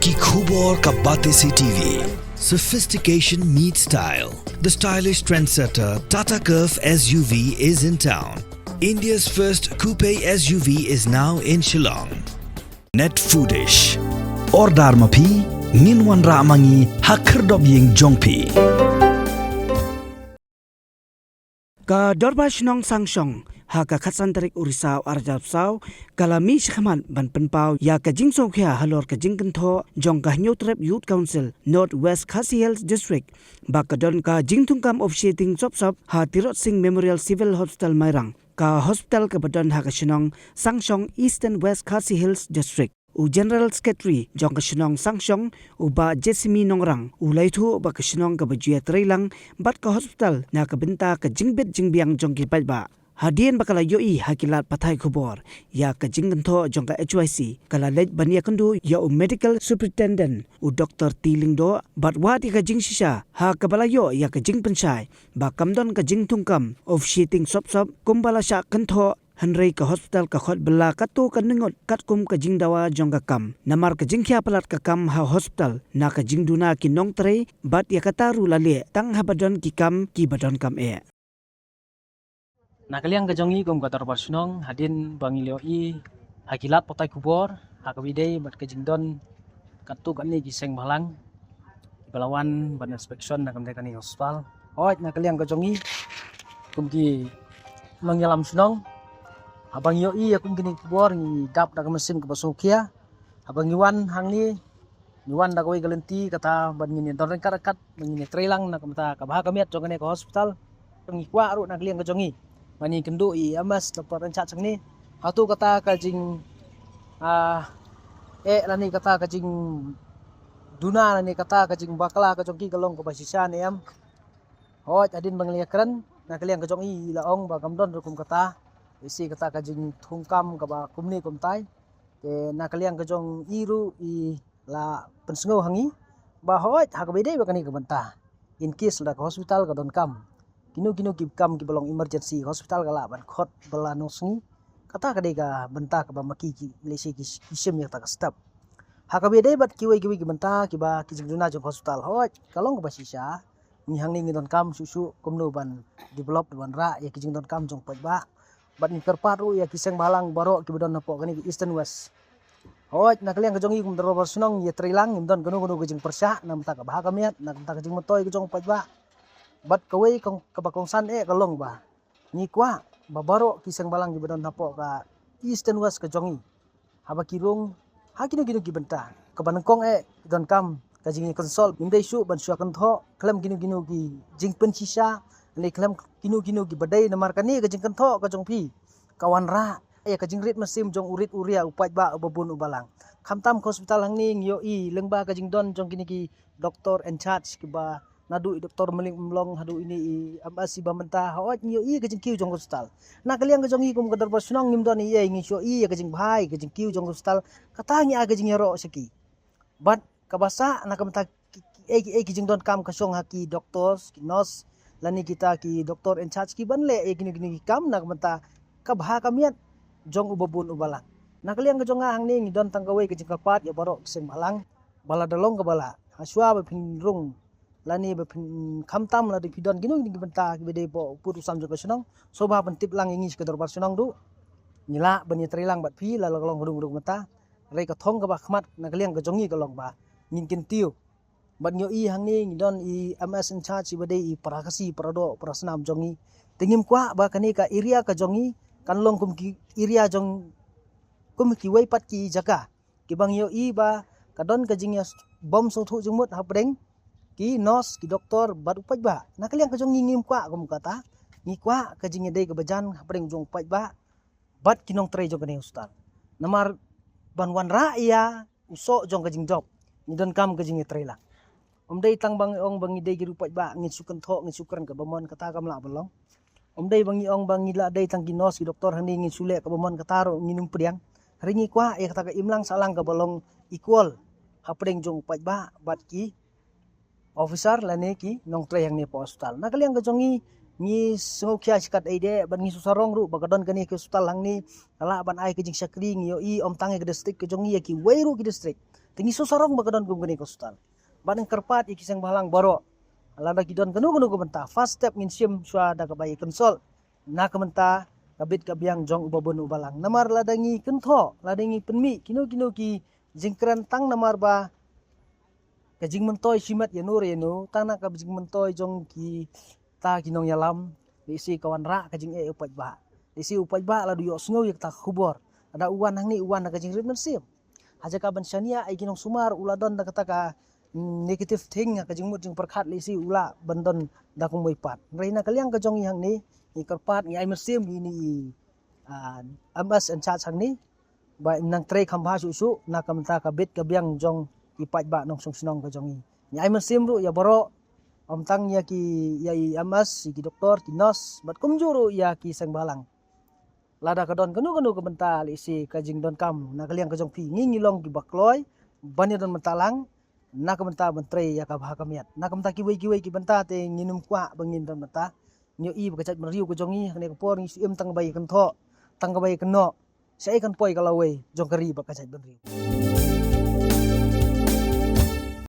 Ki Khubor Ka Bate Se TV. Sophistication meets style. The stylish trendsetter Tata Curve SUV is in town. India's first coupe SUV is now in Shillong. Net Foodish. Ordar mapi, nginwan ramangi hakerdop ying jongpi. Ka dorba shnong sangshong ha ka khatsan tarik urisau arjab sau kalami shikhaman ban penpau ya ka jingso khya halor ka jingkantho jong ka Newtrep Youth Council North West Khasi Hills District ba ka don ka jingtungkam officiating chop ha Tirot Singh Memorial Civil Hospital Mairang ka hospital ka badon ha ka shnong sangshong Eastern West Khasi Hills District u General Secretary jong ka shnong sangshong u ba Jesimi Nongrang u laithu ba ka shnong ka bajia trailang bat ka hospital na ka binta ka jingbet jingbiang jong ki ba Hadian bakala yoi hakilat pathai khubor ya ka jingantho jong ka HYC kala lej bania kandu ya u medical superintendent u Dr. Tilingdo batwati ka jingshisha ha kabalayo ya ka jingpanchai ba kamdon ka jingtungkam officiating sop kumbala sha kantho Henry ka hospital ka khot bela katu ka ningot katkum ka jingdawa jong ka kam namar ka jingkhya palat ka kam ha hospital na ka jingduna ki nongtre bat ya kataru lale tang habadon ki kam ki badon kam e Nakaliang kajongi kum katar parsunong hadin bangilio i hakilat potai kubor hakabidei bat kejingdon katu kani giseng balang balawan ban inspection na kamdai kani hospital oi nakaliang kajongi kum ki mangyalam sunong abang yo i akum kini kubor ni dap da mesin ke basokia abang iwan hangni iwan da koi galenti kata ban ngini don karakat ngini trailang na kamta kabah kamiat jongane ke hospital ngikwa ru nakaliang kajongi mani kendu i amas Dr. Enchat sangni hatu kata kajing lani kata kajing duna lani kata kajing bakla kajongki kalong ko basisa ni am hoj adin bangliakran nakaliang kajong i laong ba kamdon rukum kata isi kata kajing thungkam ka ba kumni kumtai te nakaliang kajong iru i la pensngo hangi ba hoj hakabede ba kani kabanta in case la hospital ka don kam kinu ki kam ki bolong emergency hospital kala ban khot bala nosni kata kade ga benta ka ba maki ki lesi ki isim ya ta step hakabede bat kiwi ki benta ki ba ki jingduna jong hospital hoj kalong ba sisa ni hangni ngi don kam susu komno ban develop ban ra ya ki jingdon kam jong paj ba bat ni kerparu ya ki seng balang baro ki bodon napo kani Eastern West hoj nakaliang kajong i kum daro sunong ya trilang ngindon gono ki jing persya nam ta ka bah kamiat nam ta ka jing motoy ki jong paj ba bat kawai kong kabakongsan kalong ba ni kwa babaro kisang balang di badon hapo ka Eastern West ka jongi haba kirung hakino gino gibenta ka banangkong don kam ka jingi konsol indai su ban su akan tho klam gino ki jingpen sisa le klam gino ki badai namar kani ka jingkan tho ka jongpi kawan ra ka jingrit masim jong urit uria upaj ba babun ubalang khamtam hospital hangni yo i lengba ka jingdon jong kini ki Dr. Enchat ki ba nadu Dr. Meling Mlong hadu ini amasi bamenta hawat nyo i kajing kiu jong hospital nakaliang kajong i kum kadar pasunong ngimdon i ngi syo i kajing bhai kajing kiu jong hospital katangi a kajing yaro seki bat kabasa nakamta kajing don kam kasong haki doctors ki nurse lani kita ki Dr. Enchat ki banle gini kam nakamta kabha kamiat jong ubabun ubalang nakaliang kajong hang ni don tanggawe kajing kapat ya baro kiseng balang bala dalong kabala haswa bapinrung lani bepin khamtam la di pidon ginu ni benta bede po putusan jo kasunong soba pentip lang ingi sekedar barsunong du nyila bani trilang bat pi la long hudung mata rei ka thong ka ba khmat nakaliang ka jongi ka long ba ngin tiu bat nyo i hangni ngidon i MS in charge bede i parakasi parado prasnam jongi tingim kwa ba kani ka area ka jongi kanlong kum ki area jong kum ki wei pat ki jaga ki bang yo i ba kadon ka jingya bom so thu jungmut hapreng ki nos ki doktor bat upaj ba nakaliang kajong ngingim kwa kum kata ni kwa kajing dei ke bajan hapreng jong upaj ba bat kinong tre jong kani hospital namar banwan ra ya uso jong kajing job ni don kam kajing tre la dei tang bang ong bang dei ki upaj ba ngin sukan tho ngin sukran ka bamon kata kam la bolong dei bang ong bang ila dei tang ki nos ki doktor hani ngin sule ka bamon kata ro nginum priang ringi kwa ya kata ka imlang salang ka bolong equal hapreng jong upaj ba bat ki officer lane ki nong tre yang ni po hospital nakaliang kajongi ni sengokya sikat aide ban ngi susarong ru bagadon kani ke hospital hang ni kala ban ai ke jing sakri ngi yo i om tangi ke district ke jongi ki weiru ki district Tingi susarong bagadon gum gani kostal. Baneng kerpat ikisang balang baro. Lada kidon kanu benta. First step ngin sim swa da kabai konsol. Na kementa kabit kabiang jong ubabon ubalang. Namar ladangi kentho, ladangi penmi kino ki jingkran tang namar ba kajing mentoy simat ya nur yenu tana ka jing mentoy jong ki ta kinong yalam isi kawan ra kajing upaj ba. Isi upaj ba la duyo sngo yak ta khubor. Ada uwan hang ni uwan na kajing rit sim. Haja ka ban syania ai kinong sumar uladon da kata ka negative thing ka jing mut jing perkhat lisi ula bandon da kung moipat reina kaliang ka jong yang ni ikarpat ngi ai mersim ni amas en chat sang ni ba nang tre khamba su na kamta ka bit ka biang jong ipat ba nong song snong ka jong ni ai mersim ru ya boro om tang ya ki ya amas ki doktor ki nos bat kum juru ya ki sang balang lada ka don kanu ka benta lisi ka jing don kam na kaliang ka jong pi ngi long ki bakloy bani don mentalang na kamenta bentre ya ka bah kamiat na kamenta ki wei ki benta te nginum kwa bangin don mata nyo i bakachat meriu ko jongi ne ko por ngi sim tang bai kan tho tang bai kan no sai kan poi kalau wei jong kari bakachat benriu